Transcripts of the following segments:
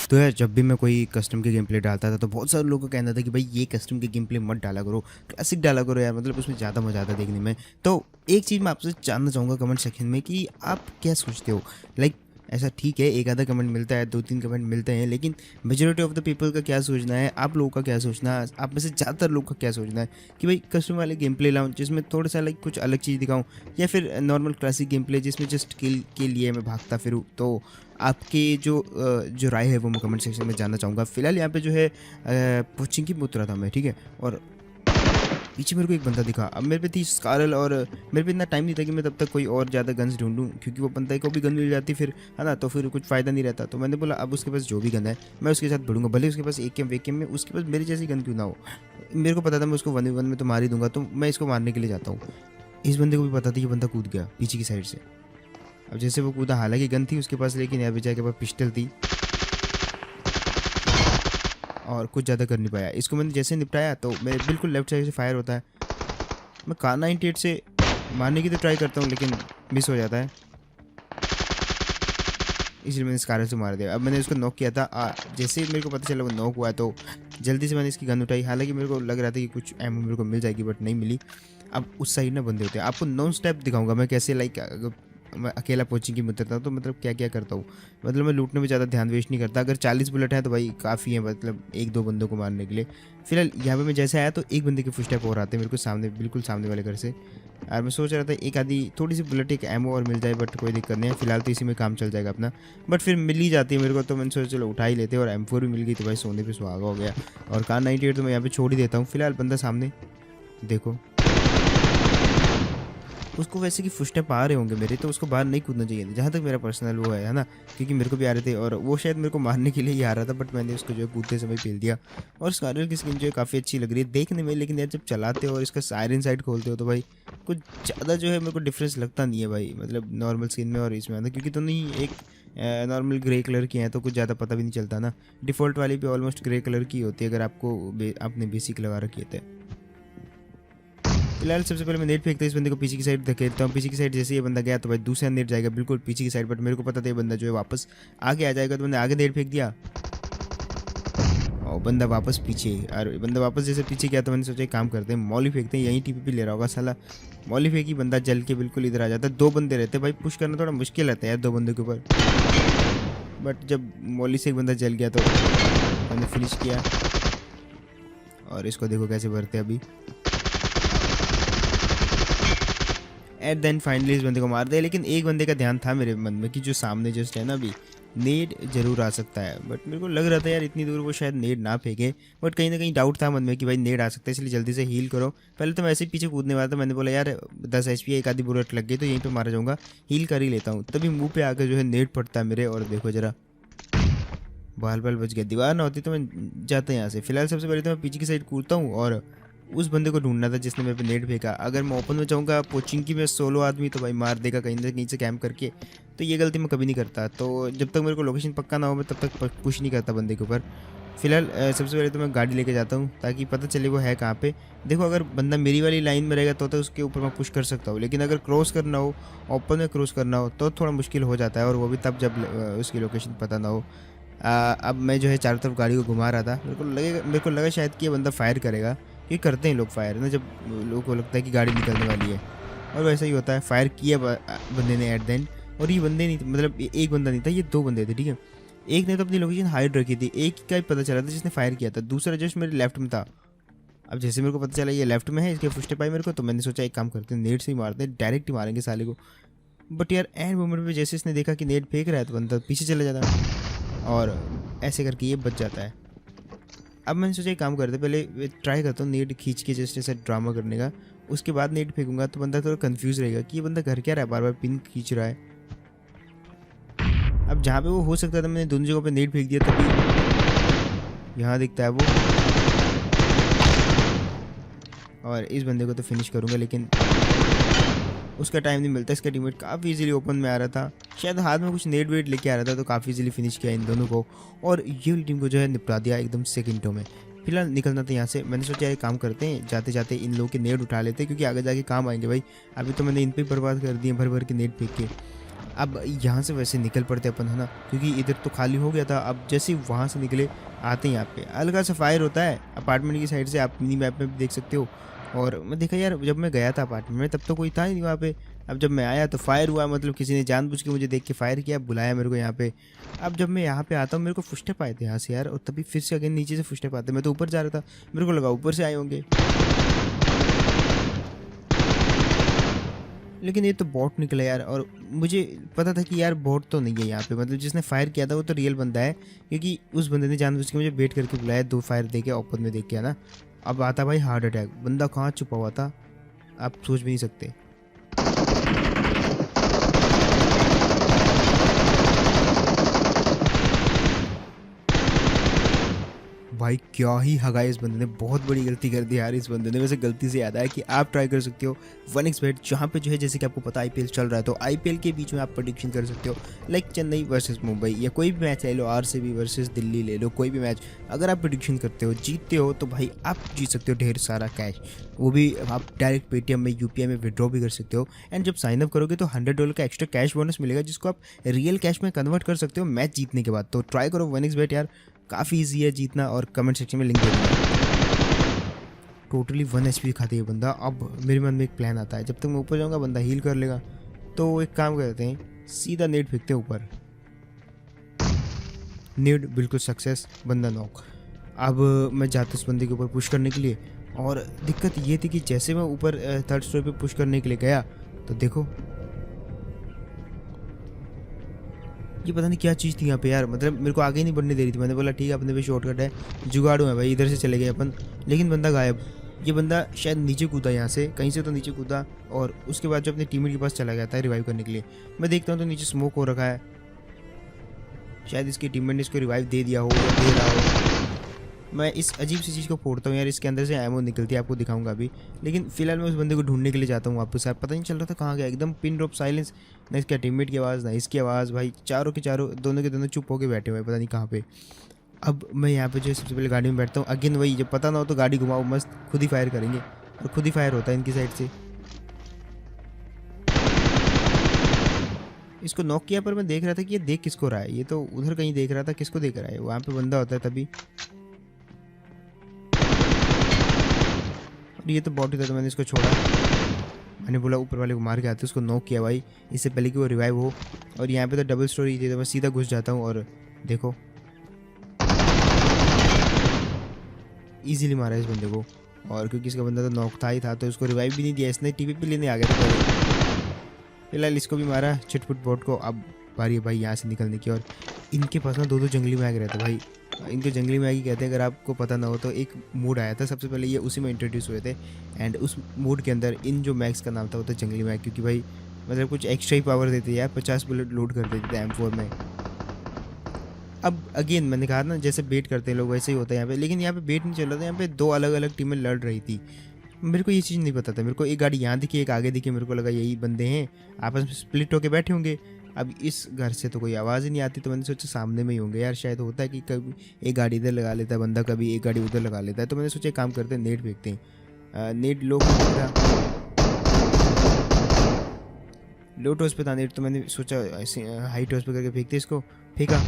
तो यार जब भी मैं कोई कस्टम के गेम प्ले डालता था तो बहुत सारे लोगों का कहना था कि भाई ये कस्टम के गेम प्ले मत डाला करो, क्लासिक डाला करो यार, मतलब उसमें ज़्यादा मज़ा आता है देखने में। तो एक चीज़ मैं आपसे जानना चाहूँगा कमेंट सेक्शन में कि आप क्या सोचते हो। लाइक ऐसा ठीक है, एक आधा कमेंट मिलता है, 2-3 कमेंट मिलते हैं, लेकिन मेजोरिटी ऑफ द पीपल का क्या सोचना है, आप लोगों का क्या सोचना है, आप में से ज़्यादातर लोग का क्या सोचना है कि भाई कस्टम वाले गेम प्ले लाऊँ जिसमें थोड़ा सा लाइक कुछ अलग चीज़ दिखाऊँ, या फिर नॉर्मल क्लासिक गेम प्ले जिसमें जस्ट किल के लिए मैं भागता फिरूँ। तो आपकी जो राय है वो मैं कमेंट सेक्शन में जानना चाहूँगा। फिलहाल यहाँ पे जो है पोचिंग की उतरा था मैं, ठीक है, और पीछे मेरे को एक बंदा दिखा। अब मेरे पे थी स्कारल और मेरे पे इतना टाइम नहीं था कि मैं तब तक कोई और ज़्यादा गन्स ढूंढूं, क्योंकि वो बंदा को भी गन मिल जाती फिर, है ना, तो फिर कुछ फ़ायदा नहीं रहता। तो मैंने बोला अब उसके पास जो भी गन है मैं उसके साथ बढ़ूंगा, भले उसके पास एक वेकेम में उसके पास मेरी जैसी गन क्यों ना हो। मेरे को पता था मैं उसको 1v1 में तो मार ही दूंगा, तो मैं इसको मारने के लिए जाता हूँ। इस बंदे को भी पता था कि बंदा कूद गया पीछे की साइड से। अब जैसे वो कूदा, हालांकि गन थी उसके पास, लेकिन यार बेचारे के पास पिस्टल थी और कुछ ज़्यादा कर नहीं पाया। इसको मैंने जैसे निपटाया तो मेरे बिल्कुल लेफ्ट साइड से फायर होता है। मैं कार 98 से मारने की तो ट्राई करता हूँ लेकिन मिस हो जाता है, इसलिए मैंने स्कारल से मार दिया। अब मैंने उसको नॉक किया था, जैसे ही मेरे को पता चला वो नॉक हुआ है तो जल्दी से मैंने इसकी गन उठाई। हालांकि मेरे को लग रहा था कि कुछ एमओ मेरे को मिल जाएगी, बट नहीं मिली। अब उस साइड ना बंदे होते हैं, आपको नॉन स्टेप दिखाऊंगा मैं कैसे, लाइक मैं अकेला कोचिंग की मुद्दत हूँ तो मतलब क्या क्या करता हूँ। मतलब मैं लूटने में ज़्यादा ध्यान वेस्ट नहीं करता। अगर 40 बुलेट है तो भाई काफ़ी है, मतलब एक दो बंदों को मारने के लिए। फिलहाल यहाँ पे मैं जैसे आया तो एक बंदे के फुटस्टेप और आते हैं मेरे को सामने, बिल्कुल सामने वाले घर से। और मैं सोच रहा था एक आधी थोड़ी सी बुलेट एक एमओ और मिल जाए, बट कोई दिक्कत नहीं है, फिलहाल तो इसी में काम चल जाएगा अपना। बट फिर मिल ही जाती है मेरे को, तो मैंने सोचा चलो उठा ही लेते हैं, और M4 भी मिल गई तो भाई सोने पे सुहागा हो गया। और कार 98 तो मैं यहाँ पे छोड़ ही देता हूँ। फिलहाल बंदा सामने देखो, उसको वैसे कि फुटस्टेप आ रहे होंगे मेरे, तो उसको बाहर नहीं कूदना चाहिए था, जहाँ तक मेरा पर्सनल वो है ना, क्योंकि मेरे को भी आ रहे थे और वो शायद मेरे को मारने के लिए ही आ रहा था, बट मैंने उसको जो है कूदते समय पेल दिया। और स्कारल की स्किन जो है काफ़ी अच्छी लग रही है देखने में, लेकिन यार जब चलाते हो और इसका सायरन साइड खोलते हो तो भाई कुछ ज़्यादा जो है मेरे को डिफरेंस लगता नहीं है भाई, मतलब नॉर्मल स्किन में और इसमें आता, क्योंकि दोनों ही एक नॉर्मल ग्रे कलर की हैं तो कुछ ज़्यादा पता भी नहीं चलता ना। डिफ़ॉल्ट वाली भी ऑलमोस्ट ग्रे कलर की होती है अगर आपको आपने बेसिक लगा रखी है। फिलहाल सबसे पहले मैं नेट फेंकता हूँ, इस बंदे को पीछे की साइड धकेलता हूँ। पीछे की साइड जैसे ये बंदा गया तो भाई दूसरा नेट जाएगा बिल्कुल पीछे की साइड, बट मेरे को पता था ये बंदा जो है वापस आगे आ जाएगा, तो मैंने आगे नेट फेंक दिया और बंदा वापस पीछे। और बंदा वापस जैसे पीछे गया तो मैंने सोचा एक काम करते हैं, मॉली फेंकते हैं, यहीं टीपीपी ले रहा होगा साला। मॉली फेंकी, बंदा जल के बिल्कुल इधर आ जाता है। दो बंदे रहते हैं भाई, पुश करना थोड़ा मुश्किल रहता है यार दो बंदों के ऊपर, बट जब मॉली से एक बंदा जल गया तो मैंने फिनिश किया। और इसको देखो कैसे भरते हैं अभी। एट देन फाइनली इस बंदे को मार दिया, लेकिन एक बंदे का ध्यान था मेरे मन में कि जो सामने जस्ट है ना अभी नेड जरूर आ सकता है, बट मेरे को लग रहा था यार इतनी दूर वो शायद नेड ना फेंके, बट कहीं ना कहीं डाउट था मन में कि भाई नेड आ सकता है, इसलिए जल्दी से हील करो। पहले तो मैं ऐसे ही पीछे कूदने वाला था, मैंने बोला यार 10 HP एक आधी बुलेट लग गई तो यहीं पे मारा जाऊंगा, हील कर ही लेता हूँ। तभी मुंह पे आकर जो है नेड पड़ता है मेरे, और देखो जरा बाल बाल बच गया। दीवार ना होती तो मैं जाता यहाँ से। फिलहाल सबसे पहले तो मैं पीछे की साइड कूदता हूँ और उस बंदे को ढूंढना था जिसने मेरे पे नेट फेंका। अगर मैं ओपन में जाऊँगा पोचिंग की में सोलो आदमी तो भाई मार देगा कहीं ना कहीं से कैम्प करके, तो ये गलती मैं कभी नहीं करता। तो जब तक मेरे को लोकेशन पक्का ना हो मैं तब तक पुश नहीं करता बंदे के ऊपर। फिलहाल सबसे पहले तो मैं गाड़ी लेके जाता हूँ ताकि पता चले वो है कहाँ पे। देखो अगर बंदा मेरी वाली लाइन में रहेगा तो उसके ऊपर मैं पुश कर सकता हूँ, लेकिन अगर क्रॉस करना हो, ओपन में क्रॉस करना हो तो थोड़ा मुश्किल हो जाता है, और वो भी तब जब उसकी लोकेशन पता ना हो। अब मैं जो है चारों तरफ गाड़ी को घुमा रहा था, मेरे को लगा शायद कि ये बंदा फायर करेगा, ये करते हैं लोग फायर ना जब लोगों को लगता है कि गाड़ी निकलने वाली है, और वैसा ही होता है। फायर किया बंदे ने एट देन, और ये बंदे नहीं, मतलब एक बंदा नहीं था, ये दो बंदे थे, ठीक है। एक ने तो अपनी लोकेशन हाइड रखी थी, एक का ही पता चला था जिसने फायर किया था, दूसरा जस्ट मेरे लेफ्ट में था। अब जैसे मेरे को पता चला ये लेफ्ट में है, इसके फुटस्टेप आई मेरे को, तो मैंने सोचा एक काम करते हैं नेट से ही मारते हैं, डायरेक्ट ही मारेंगे साले को। बट यार एंड मोमेंट पे जैसे इसने देखा कि नेट फेंक रहा है तो बंदा पीछे चला जाता है, और ऐसे करके ये बच जाता है। अब मैंने सोचा एक काम करते, पहले ट्राई करता हूँ नेट खींच के जैसे ऐसा ड्रामा करने का, उसके बाद नेट फेंकूंगा तो बंदा थोड़ा कंफ्यूज रहेगा कि ये बंदा घर क्या रहा है, बार बार पिन खींच रहा है। अब जहाँ पे वो हो सकता था मैंने दोनों जगहों पे नेट फेंक दिया, तभी यहाँ दिखता है वो, और इस बंदे को तो फिनिश करूँगा, लेकिन उसका टाइम नहीं मिलता। इसका टीममेट काफ़ी इजीली ओपन में आ रहा था, शायद हाथ में कुछ नेट वेट लेके आ रहा था, तो काफ़ी इजीली फिनिश किया इन दोनों को, और ये टीम को जो है निपटा दिया एकदम सेकंडों में। फिलहाल निकलना था यहाँ से, मैंने सोचा यार काम करते हैं, जाते जाते इन लोगों के नेट उठा लेते हैं, क्योंकि आगे जाके काम आएंगे भाई। अभी तो मैंने इन पर बर्बाद कर दिए भर भर के नेट फेंक के। अब यहाँ से वैसे निकल पड़ते अपन, है ना, क्योंकि इधर तो खाली हो गया था। अब जैसे ही वहाँ से निकले आते हैं यहाँ पे हल्का सा फायर होता है अपार्टमेंट की साइड से, आप मिनी मैप में भी देख सकते हो। और मैं देखा यार, जब मैं गया था अपार्टमेंट में तब तो कोई था ही नहीं वहाँ पे। अब जब मैं आया तो फायर हुआ, मतलब किसी ने जानबूझ के मुझे देख के फायर किया, बुलाया मेरे को यहाँ पे। अब जब मैं यहाँ पे आता हूँ मेरे को फुस्टेप आए थे यहाँ से यार, और तभी फिर से अगेन नीचे से फुस्टेप आते। मैं तो ऊपर जा रहा था, मेरे को लगा ऊपर से आए होंगे, लेकिन ये तो बॉट निकला यार। और मुझे पता था कि यार बॉट तो नहीं है यहाँ पे, मतलब जिसने फायर किया था वो तो रियल बंदा है, क्योंकि उस बंदे ने जानबूझ के मुझे वेट करके बुलाया, 2 फायर दे के ओपन में देख के, है ना। अब आता भाई हार्ट अटैक, बंदा कहाँ छुपा हुआ था आप सोच भी नहीं सकते। भाई क्या ही हगा इस बंदे ने, बहुत बड़ी गलती कर दी यार इस बंदे ने। वैसे गलती से याद आया कि आप ट्राई कर सकते हो 1xbet, जहाँ पे जो है जैसे कि आपको पता आईपीएल चल रहा है, तो आईपीएल के बीच में आप प्रेडिक्शन कर सकते हो, लाइक चेन्नई वर्सेस मुंबई, या कोई भी मैच ले लो, आरसीबी वर्सेस दिल्ली ले लो, कोई भी मैच अगर आप प्रेडिक्शन करते हो, जीतते हो, तो भाई आप जीत सकते हो ढेर सारा कैश। वो भी आप डायरेक्ट पेटीएम में, यूपीआई में विड्रॉ भी कर सकते हो। एंड जब साइनअप करोगे तो $100 का एक्स्ट्रा कैश बोनस मिलेगा, जिसको आप रियल कैश में कन्वर्ट कर सकते हो मैच जीतने के बाद। तो ट्राई करो 1xbet यार, काफ़ी ईजी है जीतना, और कमेंट सेक्शन में लिंक दे दूँगा। टोटली 1 HP खाती है बंदा। अब मेरे मन में एक प्लान आता है, जब तक मैं ऊपर जाऊँगा बंदा हील कर लेगा, तो एक काम करते हैं, सीधा नेट फेंकते हैं ऊपर। नेट बिल्कुल सक्सेस, बंदा नॉक। अब मैं जाता उस बंदे के ऊपर पुश करने के लिए, और दिक्कत ये थी कि जैसे मैं ऊपर 3rd स्टोर पे पुश करने के लिए गया, तो देखो ये पता नहीं क्या चीज़ थी यहाँ पे यार, मतलब मेरे को आगे नहीं बढ़ने दे रही थी। मैंने बोला ठीक है अपने पे शॉर्टकट है, जुगाड़ू है भाई, इधर से चले गए अपन, लेकिन बंदा गायब। ये बंदा शायद नीचे कूदा, यहाँ से कहीं से तो नीचे कूदा, और उसके बाद जो अपने टीममेट के पास चला गया था रिवाइव करने के लिए। मैं देखता हूँ तो नीचे स्मोक हो रखा है, शायद इसके टीममेट ने इसको रिवाइव दे दिया हो या दे रहा हो। मैं इस अजीब सी चीज़ को फोड़ता हूँ यार, इसके अंदर से एमो निकलती है, आपको दिखाऊंगा अभी। लेकिन फिलहाल मैं उस बंदे को ढूंढने के लिए जाता हूँ वापस। यार पता नहीं चल रहा था कहाँ गया, एकदम पिन ड्रॉप साइलेंस, ना इसका टीममेट की आवाज़ ना इसकी आवाज़, भाई चारों के चारों, दोनों के दोनों चुप होकर बैठे हुए, पता नहीं कहाँ पे। अब मैं यहाँ पे जो सबसे पहले गाड़ी में बैठता हूँ, अगेन वही, जब पता ना हो तो गाड़ी घुमाओ मस्त, खुद ही फायर करेंगे, और खुद ही फायर होता है इनकी साइड से। इसको नॉक किया, पर मैं देख रहा था कि ये देख किसको रहा है, ये तो उधर कहीं देख रहा था, किसको देख रहा है, वहाँ पे बंदा होता है तभी। ये तो बॉट ही था, तो मैंने इसको छोड़ा, मैंने बोला ऊपर वाले को मार के आते, उसको नॉक किया भाई, इससे पहले कि वो रिवाइव हो। और यहाँ पे तो डबल स्टोरी थी, तो मैं सीधा घुस जाता हूँ, और देखो इजीली मारा इस बंदे को। और क्योंकि इसका बंदा तो नॉक था ही था, तो उसको रिवाइव भी नहीं दिया, इसने टीवी पे लेने आ गया था। फिलहाल इसको भी मारा चिटपुट बॉट को। अब बारी है भाई यहाँ से निकलने की, और इनके पास ना 2 जंगली मैग रहते भाई, इनको जंगली मैगी कहते हैं। अगर आपको पता ना हो तो एक मोड आया था सबसे पहले, ये उसी में इंट्रोड्यूस हुए थे, एंड उस मोड के अंदर इन जो मैग्स का नाम था वो था जंगली मैग, क्योंकि भाई मतलब कुछ एक्स्ट्रा ही पावर देते हैं यार, 50 बुलेट लोड कर देते थे M4 में। अब अगेन मैंने कहा ना, जैसे बेट करते हैं लोग वैसे ही होता है यहाँ पे, लेकिन यहाँ पे बेट नहीं चल रहा था, यहाँ पे 2 अलग अलग टीमें लड़ रही थी। मेरे को ये चीज़ नहीं पता था, मेरे को एक गाड़ी यहाँ दिखी, एक आगे दिखी, मेरे को लगा यही बंदे हैं आपस में स्प्लिट होके बैठे होंगे। अब इस घर से तो कोई आवाज़ ही नहीं आती, तो मैंने सोचा सामने में ही होंगे यार, शायद होता है कि कभी एक गाड़ी इधर लगा लेता है बंदा, कभी एक गाड़ी उधर लगा लेता है। तो मैंने सोचा काम करते हैं, नेट फेंकते हैं। नेट लो टॉस पे था नेट, तो मैंने सोचा ऐसे हाई टॉस पे करके फेंकते, इसको फेंका,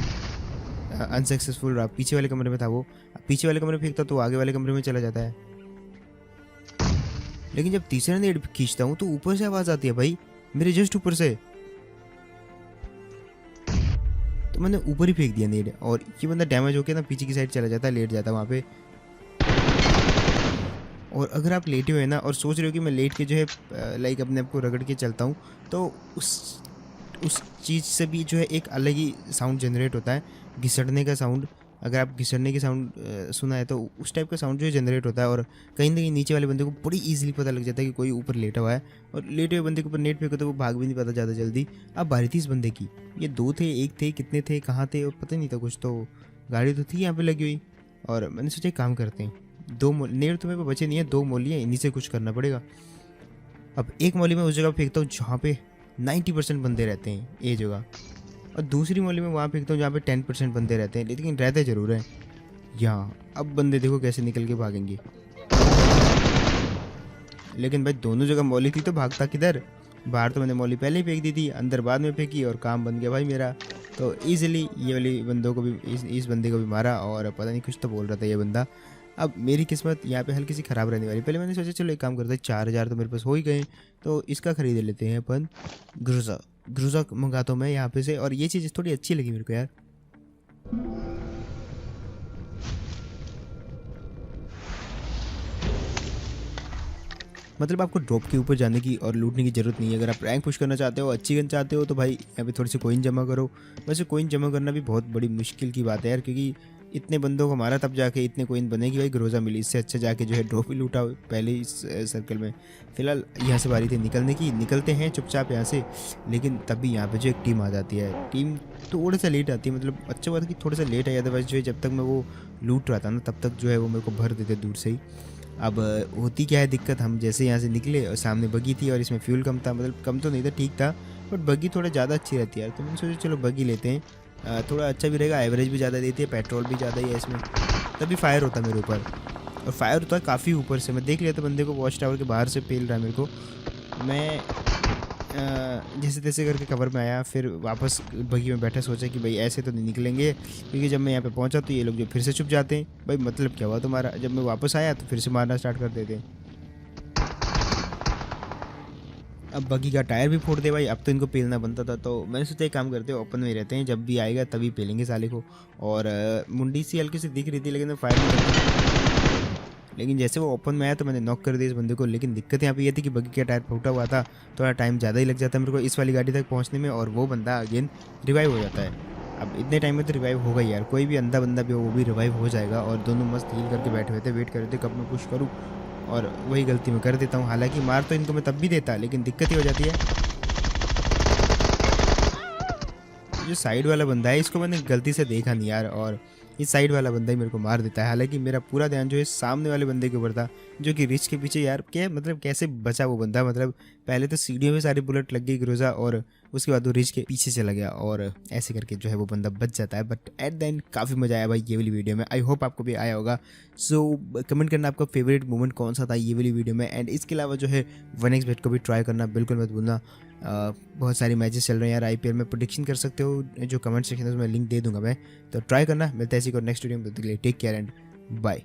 अनसक्सेसफुल रहा। पीछे वाले कमरे में था वो, पीछे वाले कमरे में फेंकता तो आगे वाले कमरे में चला जाता है। लेकिन जब तीसरा नेट खींचता हूँ तो ऊपर से आवाज़ आती है भाई, मेरे जस्ट ऊपर से, तो मैंने ऊपर ही फेंक दिया नेट, और ये बंदा डैमेज होकर ना पीछे की साइड चला जाता है, लेट जाता है वहाँ पे। और अगर आप लेटे हुए ना और सोच रहे हो कि मैं लेट के जो है लाइक अपने आप को रगड़ के चलता हूँ, तो उस चीज़ से भी जो है एक अलग ही साउंड जनरेट होता है, घिसड़ने का साउंड। अगर आप घिसड़ने की साउंड सुना है तो उस टाइप का साउंड जो है जनरेट होता है, और कहीं ना कहीं नीचे वाले बंदे को बड़ी ईजिली पता लग जाता है कि कोई ऊपर लेटा हुआ है, और लेटे हुए बंदे के ऊपर नेट फेंको तो वो भाग भी नहीं पाता ज़्यादा जल्दी। अब बारी थी इस बंदे की, ये 2 थे, 1 थे, कितने थे, कहाँ थे, और पता नहीं था कुछ, तो गाड़ी तो थी यहाँ पर लगी हुई, और मैंने सोचा काम करते हैं, 2 नेट तो मेरे को बचे नहीं है, 2 मौली हैं, इन्हीं से कुछ करना पड़ेगा। अब एक मौली में उस जगह फेंकता हूँ जहाँ पे 90% बंदे रहते हैं, ये जगह, और दूसरी मौली में वहाँ फेंकता हूँ जहाँ पे 10% बंदे रहते हैं, लेकिन रहते ज़रूर हैं यहाँ। अब बंदे देखो कैसे निकल के भागेंगे, लेकिन भाई दोनों जगह मौली थी तो भागता किधर, बाहर तो मैंने मौली पहले ही फेंक दी थी, अंदर बाद में फेंकी और काम बन गया भाई मेरा। तो ईजिली ये वाली बंदों को भी इस बंदे को भी मारा, और पता नहीं कुछ तो बोल रहा था ये बंदा। अब मेरी किस्मत यहाँ पे हल्की सी ख़राब रहने वाली। पहले मैंने सोचा चलो एक काम करते हैं, 4000 तो मेरे पास हो ही गए, तो इसका ख़रीद लेते हैं अपन। ग्रुजा ग्रुजा मंगाता हूँ मैं यहाँ पे से, और ये चीज़ थोड़ी अच्छी लगी मेरे को यार। मतलब आपको ड्रॉप के ऊपर जाने की और लूटने की ज़रूरत नहीं है। अगर आप रैंक पुश करना चाहते हो, अच्छी गन चाहते हो, तो भाई यहाँ पे थोड़ी सी कोइन जमा करो। वैसे कोइन जमा करना भी बहुत बड़ी मुश्किल की बात है यार, क्योंकि इतने बंदों को मारा तब जाके इतने कोइन बनेगी भाई, ग्रोजा मिली। इससे अच्छा जाके जो है ड्रॉप ही लूटा पहले इस सर्कल में। फिलहाल यहाँ से बारी थी निकलने की, निकलते हैं चुपचाप यहाँ से। लेकिन तब भी यहाँ पे जो एक टीम आ जाती है, टीम थोड़ा सा लेट आती है। मतलब अच्छा बात है कि थोड़ा सा लेट आई, अदरवाइज जो है जब तक मैं वो लूट रहा था ना, तब तक जो है वो मेरे को भर देते दूर से ही। अब होती क्या है दिक्कत, हम जैसे यहाँ से निकले और सामने बगी थी और इसमें फ्यूल कम था। मतलब कम तो नहीं था, ठीक था, बट बगी थोड़ा ज़्यादा अच्छी रहती है यार। तो मैंने सोचा चलो बगी लेते हैं, थोड़ा अच्छा भी रहेगा, एवरेज भी ज़्यादा देती है, पेट्रोल भी ज़्यादा ही है इसमें। तभी फायर होता है मेरे ऊपर, और फायर होता है काफ़ी ऊपर से। मैं देख लिया था बंदे को, वॉच टावर के बाहर से पेल रहा है मेरे को। मैं जैसे तैसे करके कवर में आया, फिर वापस बगी में बैठा, सोचा कि भाई ऐसे तो नहीं निकलेंगे, क्योंकि जब मैं यहाँ पे पहुँचा तो ये लोग जो फिर से छुप जाते हैं। भाई मतलब क्या हुआ तुम्हारा, जब मैं वापस आया तो फिर से मारना स्टार्ट कर देते हैं। अब बगी का टायर भी फोड़ दे भाई, अब तो इनको पेलना बनता था। तो मैंने सोचा एक काम करते हैं, ओपन में ही रहते हैं, जब भी आएगा तभी पेलेंगे साले को। और मुंडी सी हल्की सी दिख रही थी, लेकिन मैं फायर नहीं करता। लेकिन जैसे वो ओपन में आया तो मैंने नॉक कर दिया इस बंदे को। लेकिन दिक्कत यहाँ पे ये थी कि बगी का टायर फूटा हुआ था, थोड़ा टाइम ज़्यादा ही लग जाता है मेरे को इस वाली गाड़ी तक पहुँचने में, और वो बंदा अगेन रिवाइव हो जाता है। अब इतने टाइम में तो रिवाइव होगा यार, कोई भी अंधा बंदा भी हो वो भी रिवाइव हो जाएगा। और दोनों मस्त हील करके बैठे हुए थे, वेट कर रहे थे कब मैं पुश करूँ, और वही गलती मैं कर देता हूँ। हालांकि मार तो इनको मैं तब भी देता, लेकिन दिक्कत ही हो जाती है। जो साइड वाला बंदा है इसको मैंने गलती से देखा नहीं यार, और इस साइड वाला बंदा ही मेरे को मार देता है। हालांकि मेरा पूरा ध्यान जो है सामने वाले बंदे के ऊपर था, जो कि रिच के पीछे। यार क्या मतलब कैसे बचा वो बंदा, मतलब पहले तो सीढ़ियों में सारी बुलेट लग गई ग्रोजा, और उसके बाद वो रिच के पीछे चला गया, और ऐसे करके जो है वो बंदा बच जाता है। बट एट द एंड काफ़ी मजा आया भाई ये वाली वीडियो में। आई होप आपको भी आया होगा। सो कमेंट करना आपका फेवरेट मोमेंट कौन सा था ये वाली वीडियो में। एंड इसके अलावा जो है 1xbet को भी ट्राई करना बिल्कुल मत भूलना। बहुत सारी मैचेस चल रहे हैं यार आईपीएल में, प्रेडिक्शन कर सकते हो, जो कमेंट सेक्शन है उसमें लिंक दे दूंगा मैं, तो ट्राई करना। मिलता है इसी को नेक्स्ट वीडियो में, टेक केयर एंड बाय।